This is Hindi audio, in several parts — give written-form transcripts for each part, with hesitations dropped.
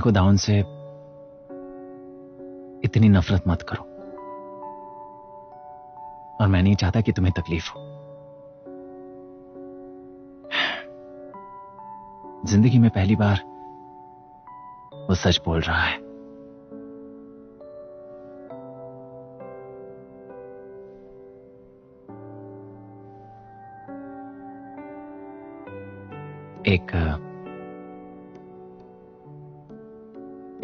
देखो दाऊन से इतनी नफरत मत करो, और मैं नहीं चाहता कि तुम्हें तकलीफ हो। जिंदगी में पहली बार वो सच बोल रहा है।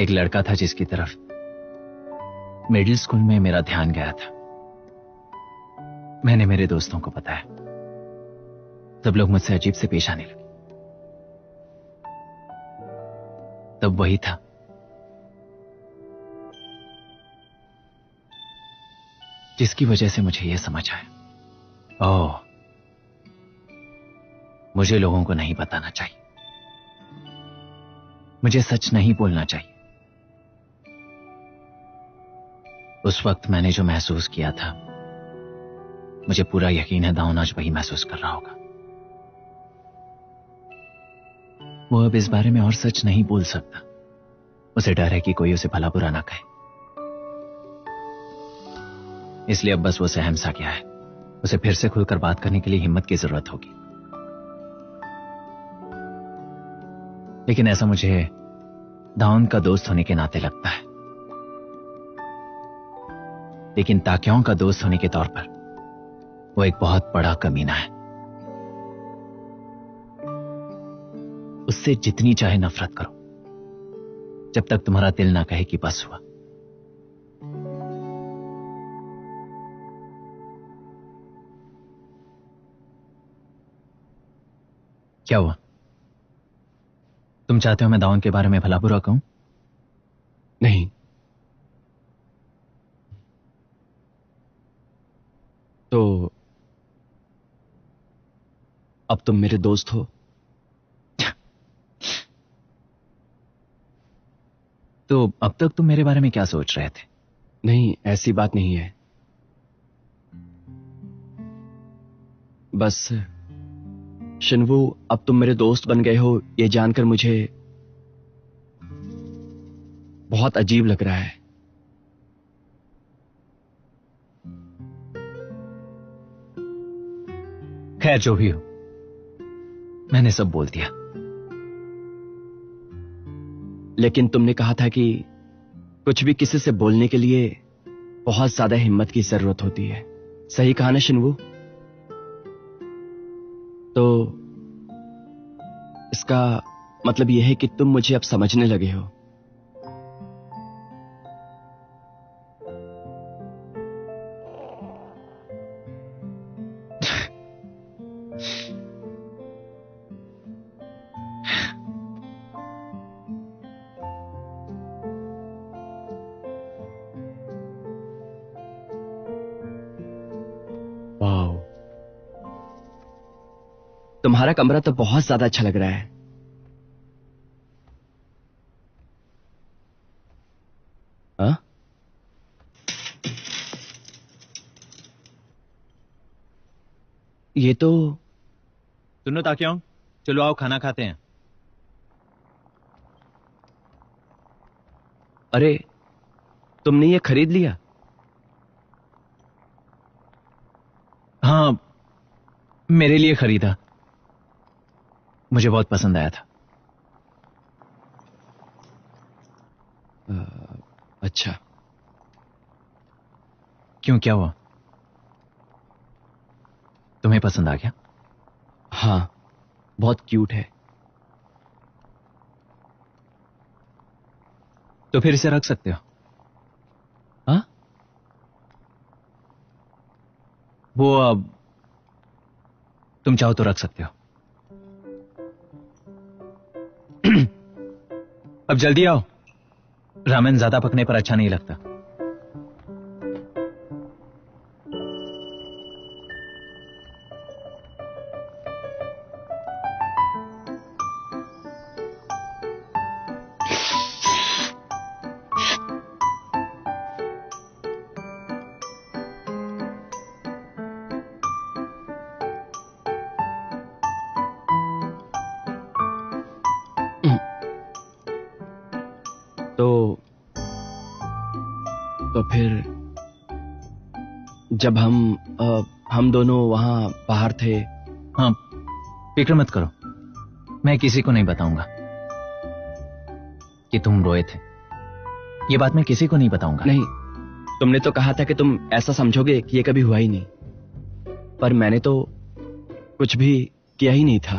एक लड़का था जिसकी तरफ मिडिल स्कूल में मेरा ध्यान गया था। मैंने मेरे दोस्तों को बताया, सब लोग मुझसे अजीब से पेश आने लगे। तब वही था जिसकी वजह से मुझे यह समझ आया, ओह, मुझे लोगों को नहीं बताना चाहिए, मुझे सच नहीं बोलना चाहिए। उस वक्त मैंने जो महसूस किया था, मुझे पूरा यकीन है दाऊन आज वही महसूस कर रहा होगा। वो अब इस बारे में और सच नहीं बोल सकता। उसे डर है कि कोई उसे भला बुरा ना कहे, इसलिए अब बस वो सहम सा गया है। उसे फिर से खुलकर बात करने के लिए हिम्मत की जरूरत होगी। लेकिन ऐसा मुझे दाऊन का दोस्त होने के नाते लगता है। लेकिन ताक्यों का दोस्त होने के तौर पर वो एक बहुत बड़ा कमीना है। उससे जितनी चाहे नफरत करो, जब तक तुम्हारा दिल ना कहे कि बस हुआ। क्या हुआ? तुम चाहते हो मैं दाऊन के बारे में भला बुरा कहूं? नहीं, तो अब तुम मेरे दोस्त हो? तो अब तक तुम मेरे बारे में क्या सोच रहे थे? नहीं, ऐसी बात नहीं है। बस शिनवू, अब तुम मेरे दोस्त बन गए हो, ये जानकर मुझे बहुत अजीब लग रहा है। खैर, जो भी हो, मैंने सब बोल दिया। लेकिन तुमने कहा था कि कुछ भी किसी से बोलने के लिए बहुत ज्यादा हिम्मत की जरूरत होती है। सही कहा ना शिनवू? तो इसका मतलब यह है कि तुम मुझे अब समझने लगे हो। वाह, तुम्हारा कमरा तो बहुत ज्यादा अच्छा लग रहा है। हाँ? ये तो सुनो ताक्यों, चलो आओ खाना खाते हैं। अरे, तुमने ये खरीद लिया? हाँ, मेरे लिए खरीदा, मुझे बहुत पसंद आया था। अच्छा। क्यों, क्या हुआ? तुम्हें पसंद आ गया? हाँ, बहुत क्यूट है। तो फिर इसे रख सकते हो। हाँ? वो अब तुम चाहो तो रख सकते हो। अब जल्दी आओ, रामेन ज्यादा पकने पर अच्छा नहीं लगता। तो फिर जब हम दोनों वहां बाहर थे। हाँ, फिक्र मत करो, मैं किसी को नहीं बताऊंगा कि तुम रोए थे। ये बात मैं किसी को नहीं बताऊंगा। नहीं, तुमने तो कहा था कि तुम ऐसा समझोगे कि ये कभी हुआ ही नहीं, पर मैंने तो कुछ भी किया ही नहीं था।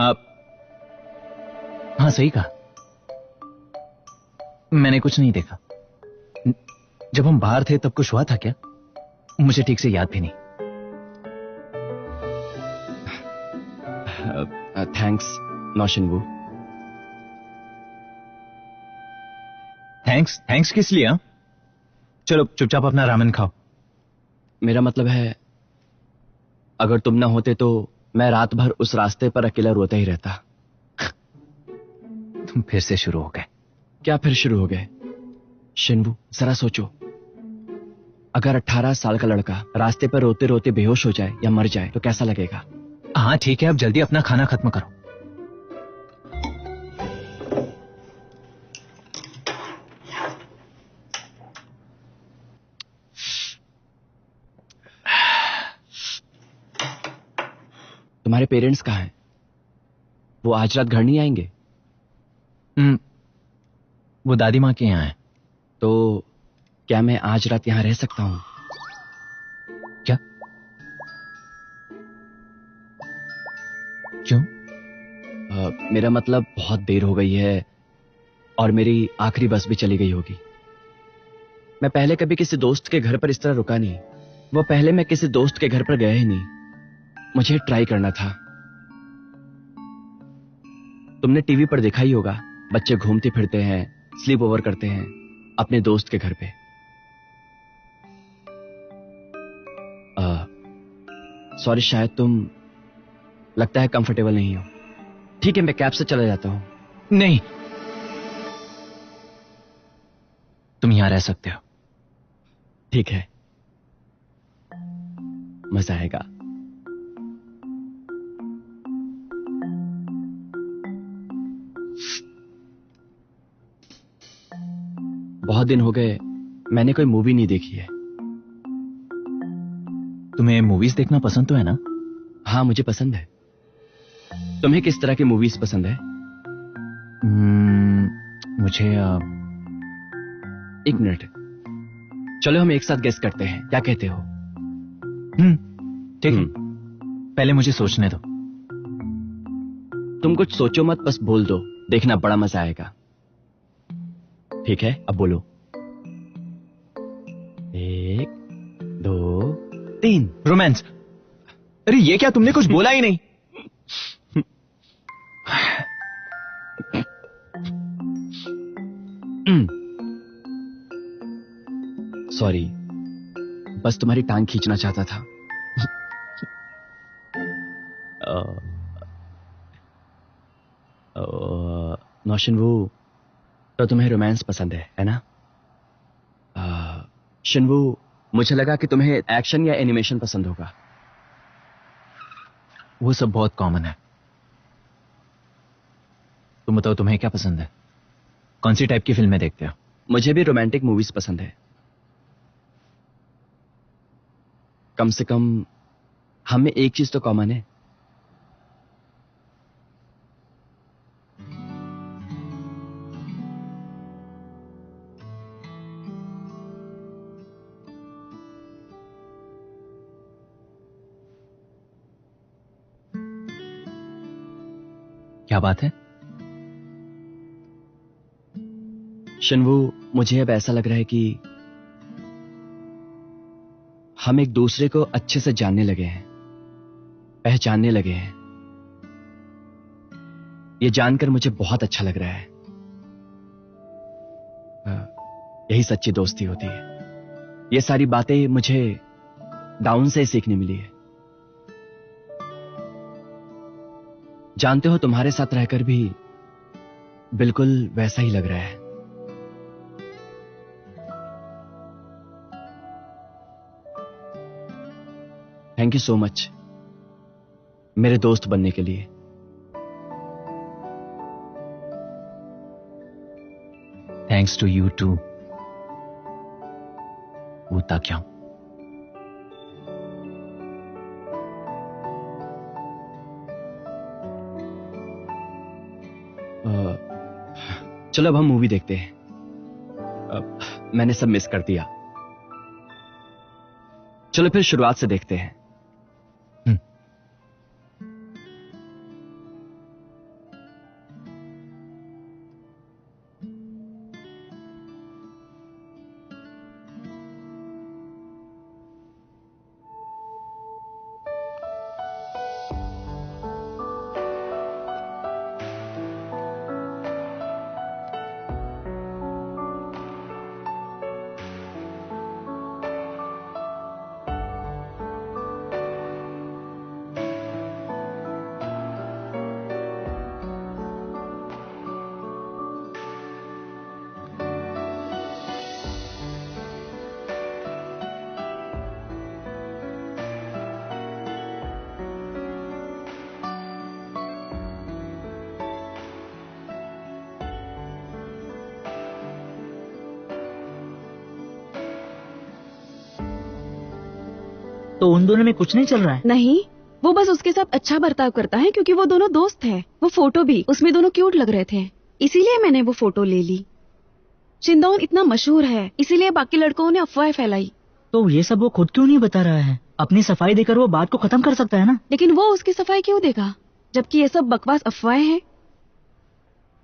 आप हाँ, सही कहा, मैंने कुछ नहीं देखा। जब हम बाहर थे तब कुछ हुआ था क्या? मुझे ठीक से याद भी नहीं। थैंक्स नौशिनवू। थैंक्स किस लिए? हाँ, चलो चुपचाप अपना रामेन खाओ। मेरा मतलब है, अगर तुम ना होते तो मैं रात भर उस रास्ते पर अकेला रोता ही रहता। तुम फिर से शुरू हो गए। क्या फिर शुरू हो गए? शिनवू, जरा सोचो, अगर 18 साल का लड़का रास्ते पर रोते रोते बेहोश हो जाए या मर जाए तो कैसा लगेगा? हाँ ठीक है, अब जल्दी अपना खाना खत्म करो। तुम्हारे पेरेंट्स कहाँ हैं? वो आज रात घर नहीं आएंगे? वो दादी माँ के यहाँ है। तो क्या मैं आज रात यहां रह सकता हूं? क्या? क्यों? मेरा मतलब बहुत देर हो गई है और मेरी आखिरी बस भी चली गई होगी। मैं पहले कभी किसी दोस्त के घर पर इस तरह रुका नहीं। वो पहले मैं किसी दोस्त के घर पर गया ही नहीं। मुझे ट्राई करना था। तुमने टीवी पर देखा ही होगा, बच्चे घूमते फिरते हैं, स्लीप ओवर करते हैं अपने दोस्त के घर पे। सॉरी, शायद तुम लगता है कंफर्टेबल नहीं हो। ठीक है, मैं कैब से चला जाता हूं। नहीं, तुम यहां रह सकते हो। ठीक है, मजा आएगा। बहुत दिन हो गए मैंने कोई मूवी नहीं देखी है। तुम्हें मूवीज देखना पसंद तो है ना? हाँ, मुझे पसंद है। तुम्हें किस तरह की मूवीज पसंद है? मुझे एक मिनट, चलो हम एक साथ गेस करते हैं, क्या कहते हो? ठीक है, पहले मुझे सोचने दो। तुम कुछ सोचो मत, बस बोल दो, देखना बड़ा मजा आएगा। ठीक है, अब बोलो। 1 2 3। रोमांस। अरे ये क्या, तुमने कुछ बोला ही नहीं। सॉरी, बस तुम्हारी टांग खींचना चाहता था। नौशिनवू, तो तुम्हें रोमांस पसंद है ना? शिनवू, मुझे लगा कि तुम्हें एक्शन या एनिमेशन पसंद होगा। वो सब बहुत कॉमन है। तुम बताओ, तुम्हें क्या पसंद है? कौन सी टाइप की फिल्में देखते हो? मुझे भी रोमांटिक मूवीज पसंद है। कम से कम हम में एक चीज तो कॉमन है। क्या बात है? शिनवू, मुझे अब ऐसा लग रहा है कि हम एक दूसरे को अच्छे से जानने लगे हैं, पहचानने लगे हैं। ये जानकर मुझे बहुत अच्छा लग रहा है। यही सच्ची दोस्ती होती है। ये सारी बातें मुझे डाउन से सीखने मिली है। जानते हो, तुम्हारे साथ रहकर भी बिल्कुल वैसा ही लग रहा है। थैंक यू सो मच मेरे दोस्त बनने के लिए। थैंक्स टू यू टू वो ताक्यों। चलो अब हम मूवी देखते हैं। मैंने सब मिस कर दिया। चलो फिर शुरुआत से देखते हैं। तो उन दोनों में कुछ नहीं चल रहा है? नहीं, वो बस उसके साथ अच्छा बर्ताव करता है क्योंकि वो दोनों दोस्त हैं। वो फोटो भी उसमें दोनों क्यूट लग रहे थे, इसीलिए मैंने वो फोटो ले ली। चिंदौन इतना मशहूर है, इसीलिए बाकी लड़कों ने अफवाह फैलाई। तो ये सब वो खुद क्यों नहीं बता रहा है? अपनी सफाई देकर वो बात को खत्म कर सकता है ना। लेकिन वो उसकी सफाई क्यों देगा, जबकि ये सब बकवास अफवाहें हैं।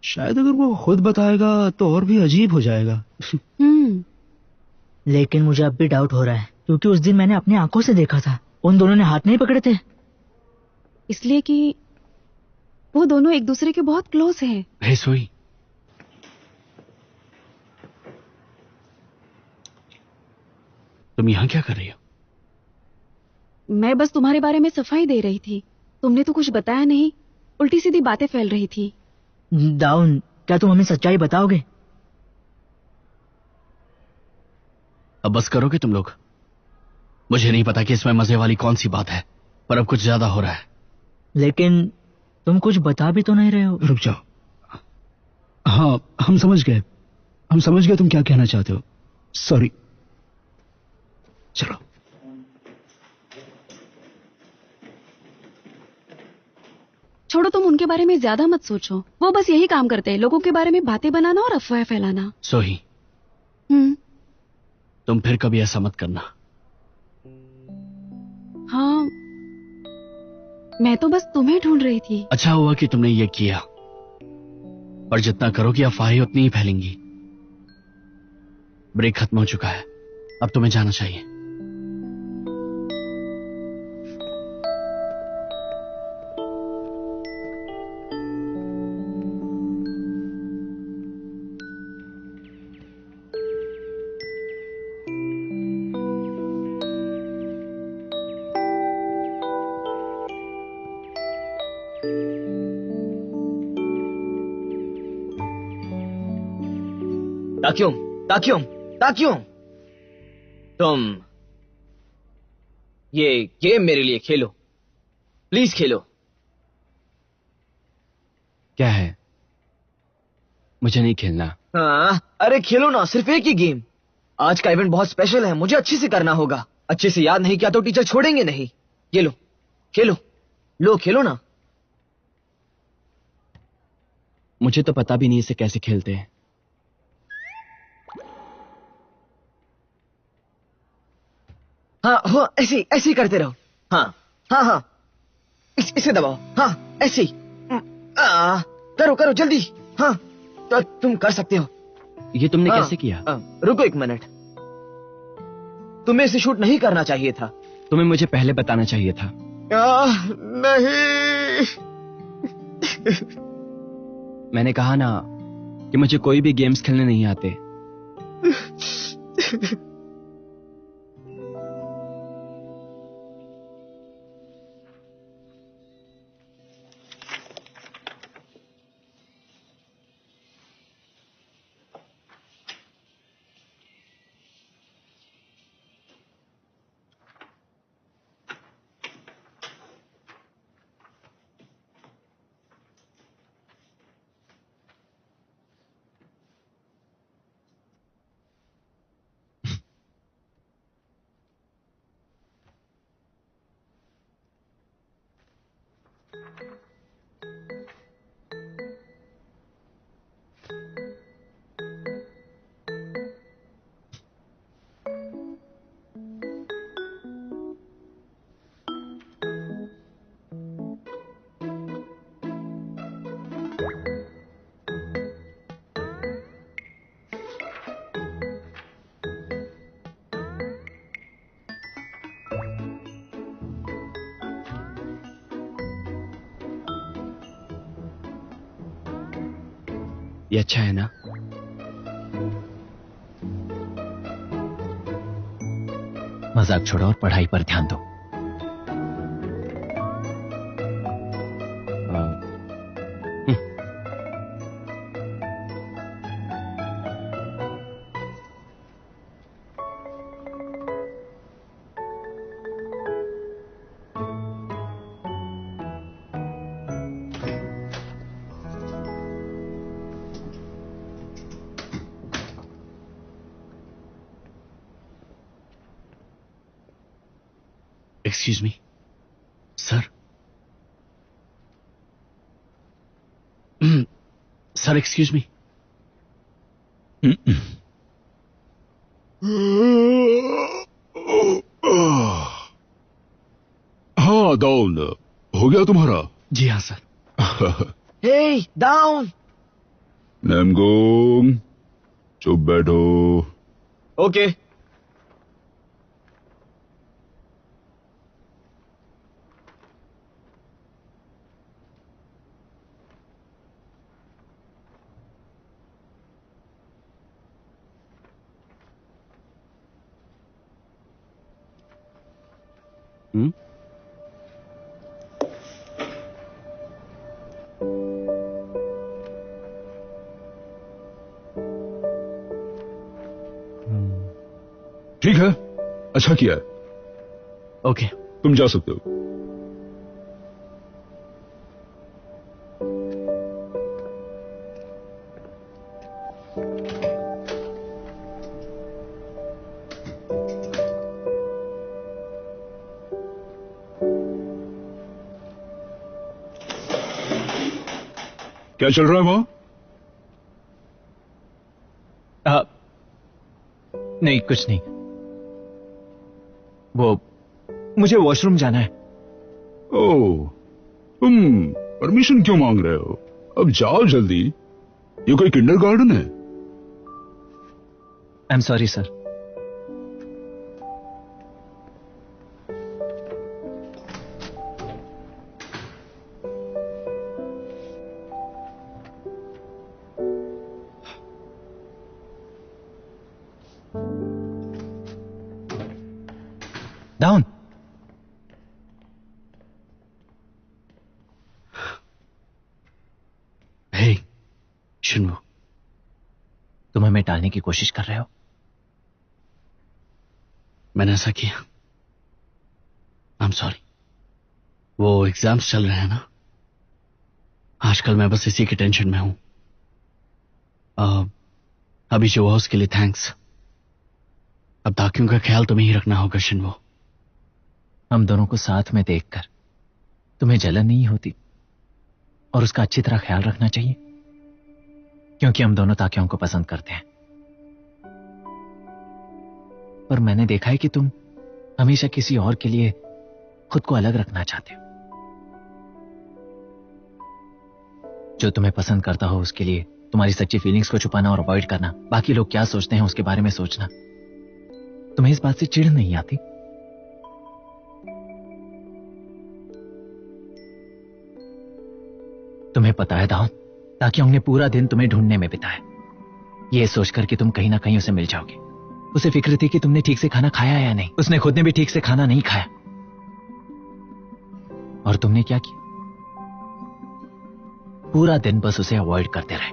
शायद अगर वो खुद बताएगा तो और भी अजीब हो जाएगा। लेकिन मुझे अब भी डाउट हो रहा है, क्योंकि उस दिन मैंने अपनी आंखों से देखा था उन दोनों ने हाथ नहीं पकड़े थे। इसलिए कि वो दोनों एक दूसरे के बहुत क्लोज हैं। हे सोई, तुम यहाँ क्या कर रही हो? मैं बस तुम्हारे बारे में सफाई दे रही थी। तुमने तो कुछ बताया नहीं, उल्टी सीधी बातें फैल रही थी। दाउन, क्या तुम हमें सच्चाई बताओगे? अब बस करोगे तुम लोग? मुझे नहीं पता कि इसमें मजे वाली कौन सी बात है, पर अब कुछ ज्यादा हो रहा है। लेकिन तुम कुछ बता भी तो नहीं रहे हो। रुक जाओ। हाँ, हम समझ गए तुम क्या कहना चाहते हो। सॉरी। चलो। छोड़ो, तुम उनके बारे में ज्यादा मत सोचो। वो बस यही काम करते हैं, लोगों के बारे में बातें बनाना और अफवाह फैलाना। सोही, तुम फिर कभी ऐसा मत करना। हाँ, मैं तो बस तुम्हें ढूंढ रही थी। अच्छा हुआ कि तुमने ये किया, पर जितना करोगी अफवाहें उतनी ही फैलेंगी। ब्रेक खत्म हो चुका है, अब तुम्हें जाना चाहिए। ताक्यों, ताक्यों, ताक्यों, तुम ये गेम मेरे लिए खेलो, प्लीज खेलो। क्या है? मुझे नहीं खेलना। हाँ, अरे खेलो ना, सिर्फ एक ही गेम। आज का इवेंट बहुत स्पेशल है, मुझे अच्छे से करना होगा। अच्छे से याद नहीं किया तो टीचर छोड़ेंगे नहीं। ये लो, खेलो, लो खेलो ना। मुझे तो पता भी नहीं इसे कैसे खेलते हैं। हाँ हाँ, ऐसे ही करते रहो। हाँ हाँ हाँ, इसे दबाओ। हाँ ऐसे ही। करो करो जल्दी। हाँ, तो तुम कर सकते हो। ये तुमने कैसे किया? रुको एक मिनट, तुम्हें इसे शूट नहीं करना चाहिए था। तुम्हें मुझे पहले बताना चाहिए था। नहीं। मैंने कहा ना कि मुझे कोई भी गेम्स खेलने नहीं आते। ये अच्छा है ना? मजाक छोड़ो और पढ़ाई पर ध्यान दो। Excuse me sir. Sir excuse me. हाँ दाऊन, हो गया तुम्हारा? जी हाँ सर। Hey, down. नमगोंग, चुप बैठो। ओके। ठीक है, अच्छा किया है। ओके। तुम जा सकते हो। क्या चल रहा है वहां? नहीं, कुछ नहीं। वो मुझे वॉशरूम जाना है। ओह, तुम परमिशन क्यों मांग रहे हो? अब जाओ जल्दी। ये कोई किंडरगार्टन है? I am sorry sir. Down. Hey शिन्वो, तुम हमें टालने की कोशिश कर रहे हो? मैंने ऐसा किया? आई एम सॉरी। वो एग्जाम्स चल रहे हैं ना, आजकल मैं बस इसी की टेंशन में हूं। अभी जो हुआ उसके लिए थैंक्स। अब बाकियों का ख्याल तुम्हें ही रखना होगा शिन्वो। हम दोनों को साथ में देखकर तुम्हें जलन नहीं होती और उसका अच्छी तरह ख्याल रखना चाहिए, क्योंकि हम दोनों ताकियों को पसंद करते हैं। पर मैंने देखा है कि तुम हमेशा किसी और के लिए खुद को अलग रखना चाहते हो। जो तुम्हें पसंद करता हो उसके लिए तुम्हारी सच्ची फीलिंग्स को छुपाना और अवॉइड करना, बाकी लोग क्या सोचते हैं उसके बारे में सोचना, तुम्हें इस बात से चिढ़ नहीं आती? तुम्हें पता है दाऊन, ताकि हमने पूरा दिन तुम्हें ढूंढने में बिताया, ये सोचकर कि तुम कहीं ना कहीं उसे मिल जाओगे। उसे फिक्र थी कि तुमने ठीक से खाना खाया या नहीं। उसने खुद ने भी ठीक से खाना नहीं खाया। और तुमने क्या किया? पूरा दिन बस उसे अवॉइड करते रहे।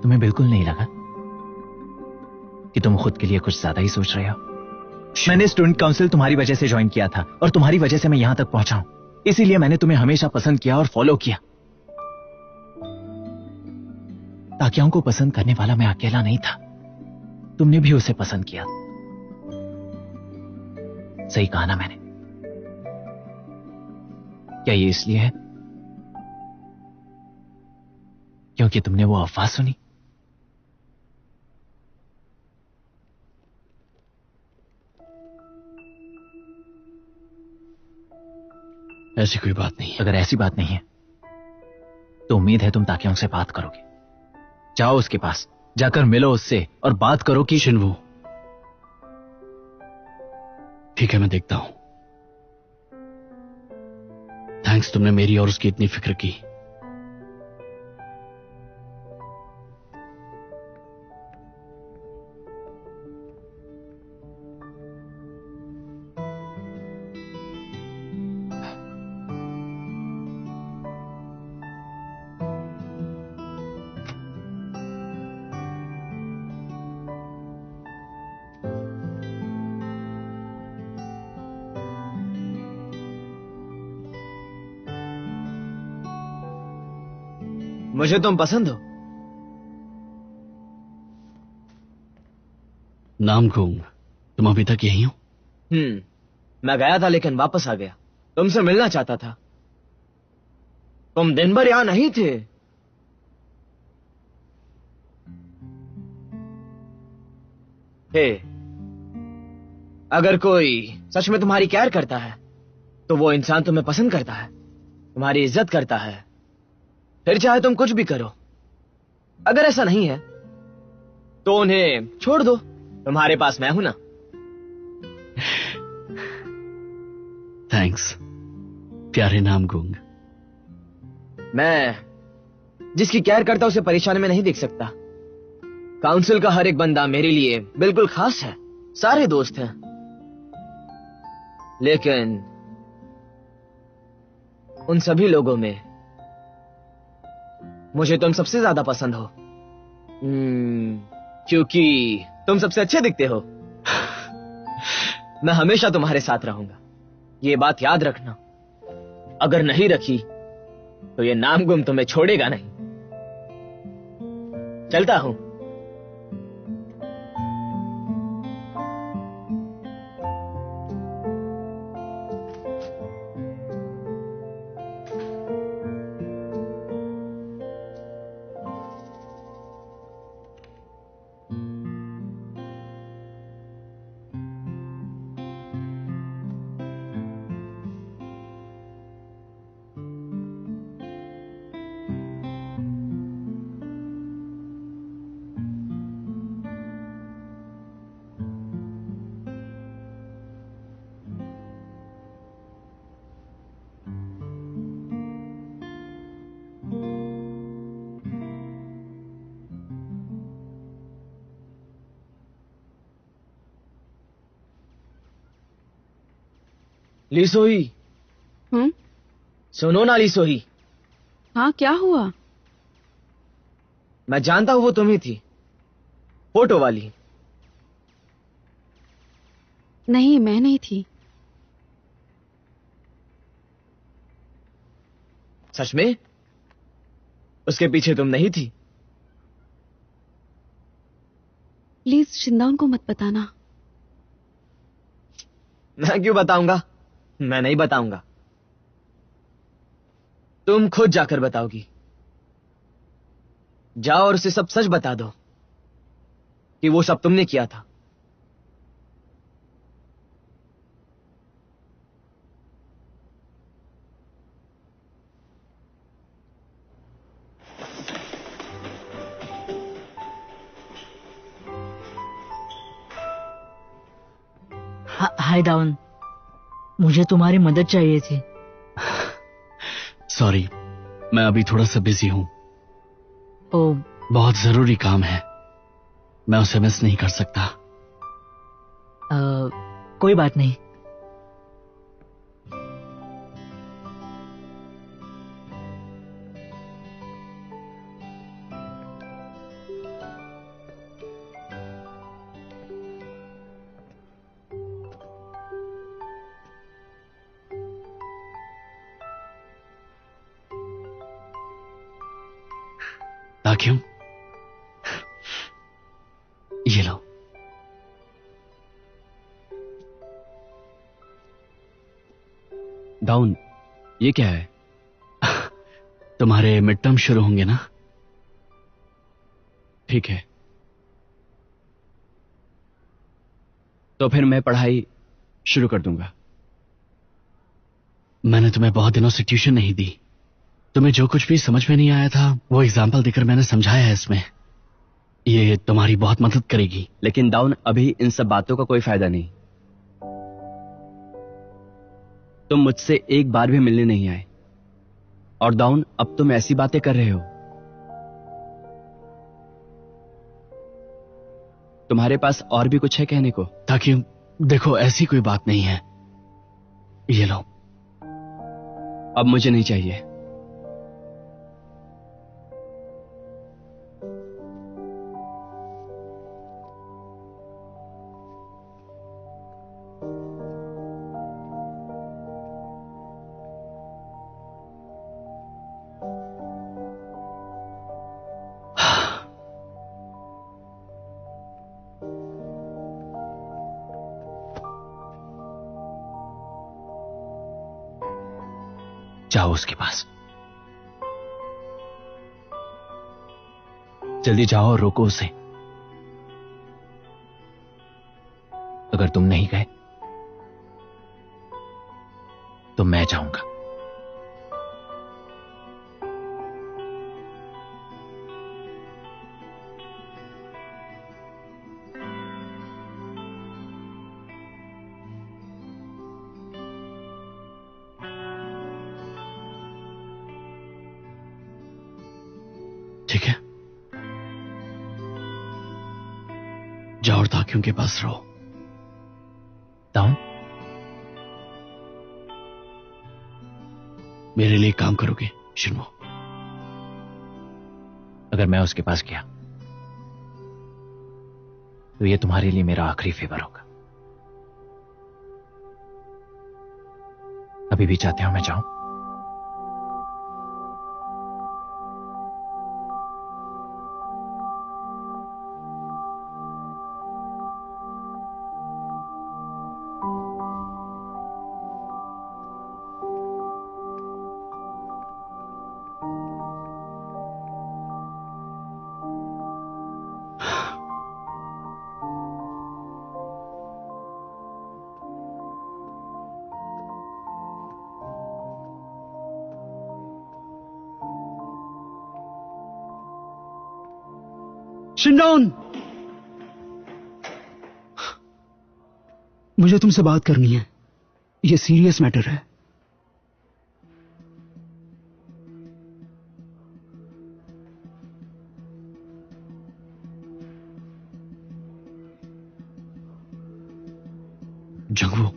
तुम्हें बिल्कुल नहीं लगा कि तुम खुद के लिए कुछ ज्यादा ही सोच रहे हो? मैंने स्टूडेंट काउंसिल तुम्हारी वजह से ज्वाइन किया था और तुम्हारी वजह से मैं यहां तक पहुंचा हूं। इसीलिए मैंने तुम्हें हमेशा पसंद किया और फॉलो किया। ताकियाओं को पसंद करने वाला मैं अकेला नहीं था, तुमने भी उसे पसंद किया। सही कहा ना मैंने? क्या ये इसलिए है क्योंकि तुमने वो अफवाह सुनी? ऐसी कोई बात नहीं है। अगर ऐसी बात नहीं है तो उम्मीद है तुम ताकियों से बात करोगे। जाओ उसके पास, जाकर मिलो उससे और बात करो कि शिनवू, ठीक है, मैं देखता हूं। थैंक्स, तुमने मेरी और उसकी इतनी फिक्र की। मुझे तुम पसंद हो। नामकुंग, तुम अभी तक यहीं हो? मैं गया था लेकिन वापस आ गया। तुमसे मिलना चाहता था। तुम दिन भर यहां नहीं थे। हे, अगर कोई सच में तुम्हारी केयर करता है तो वो इंसान तुम्हें पसंद करता है, तुम्हारी इज्जत करता है, फिर चाहे तुम कुछ भी करो। अगर ऐसा नहीं है तो उन्हें छोड़ दो, तुम्हारे पास मैं हूं ना। थैंक्स प्यारे नामकुंग। मैं जिसकी केयर करता उसे परेशानी में नहीं देख सकता। काउंसिल का हर एक बंदा मेरे लिए बिल्कुल खास है। सारे दोस्त हैं, लेकिन उन सभी लोगों में मुझे तुम सबसे ज्यादा पसंद हो। क्योंकि तुम सबसे अच्छे दिखते हो। मैं हमेशा तुम्हारे साथ रहूंगा, ये बात याद रखना। अगर नहीं रखी तो ये नामगुम तुम्हें छोड़ेगा नहीं। चलता हूं। लीसोही, सुनो ना लीसोही। हाँ, क्या हुआ? मैं जानता हूं वो तुम ही थी, फोटो वाली। नहीं, मैं नहीं थी। सच में? उसके पीछे तुम नहीं थी? प्लीज शिंदाउन को मत बताना। मैं क्यों बताऊंगा? मैं नहीं बताऊंगा। तुम खुद जाकर बताओगी। जाओ और उसे सब सच बता दो कि वो सब तुमने किया था। हाय दावन, मुझे तुम्हारी मदद चाहिए थी। सॉरी, मैं अभी थोड़ा सा बिजी हूं। ओ, बहुत जरूरी काम है, मैं उसे मिस नहीं कर सकता। कोई बात नहीं। क्यों? ये लो। डाउन, ये क्या है? तुम्हारे मिड टर्म शुरू होंगे ना? ठीक है, तो फिर मैं पढ़ाई शुरू कर दूंगा। मैंने तुम्हें बहुत दिनों से ट्यूशन नहीं दी। तुम्हें जो कुछ भी समझ में नहीं आया था वो एग्जाम्पल देकर मैंने समझाया है इसमें। ये तुम्हारी बहुत मदद करेगी। लेकिन डाउन, अभी इन सब बातों का कोई फायदा नहीं। तुम मुझसे एक बार भी मिलने नहीं आए, और डाउन अब तुम ऐसी बातें कर रहे हो। तुम्हारे पास और भी कुछ है कहने को? ताकि देखो, ऐसी कोई बात नहीं है। ये लो। अब मुझे नहीं चाहिए। जाओ उसके पास, जल्दी जाओ और रोको उसे। अगर तुम नहीं गए तो मैं जाऊंगा। ठीक है, जाओ और ताकियों के पास रहो। डाउन, मेरे लिए काम करोगे शिन्मो? अगर मैं उसके पास गया तो ये तुम्हारे लिए मेरा आखिरी फेवर होगा। अभी भी चाहते हो मैं जाऊं? शिनडॉन, मुझे तुमसे बात करनी है। ये सीरियस मैटर है। जंगवू,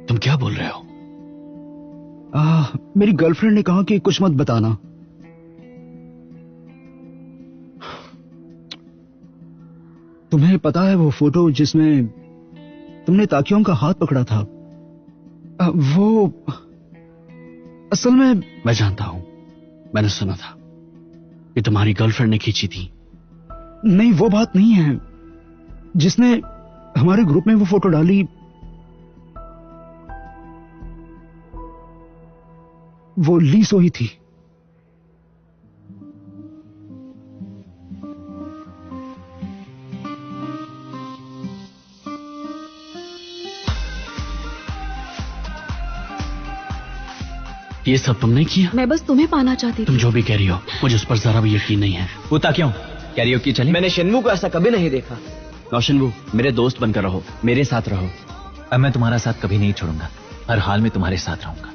तुम क्या बोल रहे हो? मेरी गर्लफ्रेंड ने कहा कि कुछ मत बताना। तुम्हें पता है वो फोटो जिसमें तुमने ताकियों का हाथ पकड़ा था? वो असल में मैं जानता हूं, मैंने सुना था कि तुम्हारी गर्लफ्रेंड ने खींची थी। नहीं, वो बात नहीं है। जिसने हमारे ग्रुप में वो फोटो डाली वो ली सोई थी। ये सब तुमने किया? मैं बस तुम्हें पाना चाहती तुम थी। जो भी कह रही हो मुझे उस पर जरा भी यकीन नहीं है। वो ताकियों कह रही हो कि चले? मैंने शिन्मू को ऐसा कभी नहीं देखा। रोशनबू, मेरे दोस्त बनकर रहो, मेरे साथ रहो। अब मैं तुम्हारा साथ कभी नहीं छोड़ूंगा, हर हाल में तुम्हारे साथ रहूंगा।